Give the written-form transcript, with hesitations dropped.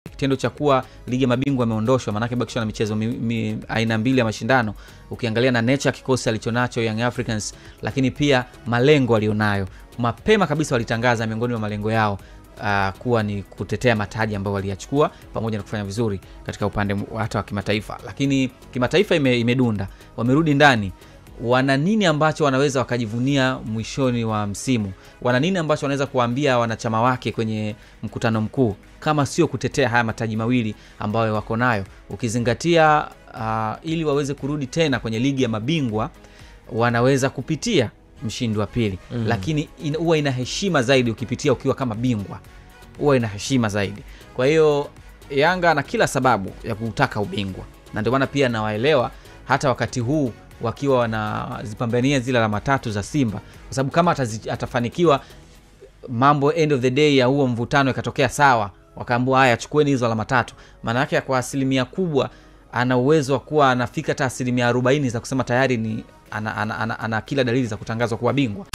kitendo cha kuwa ligi ya mabingwa imeondoshwa, maana yake bakishwa na michezo aina mbili ya mashindano. Ukiangalia na nature kikosi alichonacho Young Africans, lakini pia malengo walionayo, mapema kabisa walitangaza miongoni mwa malengo yao kuwa ni kutetea mataji ambayo waliyachukua pamoja na kufanya vizuri katika upande hata wa kimataifa. Lakini kimataifa imedunda, wamerudi ndani. Wana nini ambacho wanaweza wakajivunia mwishoni wa msimu? Wana nini ambacho wanaweza kuambia wanachama wake kwenye mkutano mkuu kama sio kutetea haya mataji mawili ambayo wako nayo? Ukizingatia ili waweze kurudi tena kwenye ligi ya mabingwa wanaweza kupitia mshindi wa pili. Lakini huwa ina heshima zaidi ukipitia ukiwa kama bingwa, huwa ina heshima zaidi. Kwa hiyo Yanga na kila sababu ya kutaka ubingwa, na ndio maana pia nawaelewa hata wakati huu wakiwa wanazipambania zile alama 3 za Simba, kwa sababu kama atafanikiwa mambo end of the day ya huo mvutano ikatokea sawa, wakaambiwa haya chukueni hizo alama 3, maana yake kwa asilimia kubwa ana uwezo wa kuwa anafika hata asilimia 40 za kusema tayari ni ana kila dalili za kutangazwa kuwa bingwa.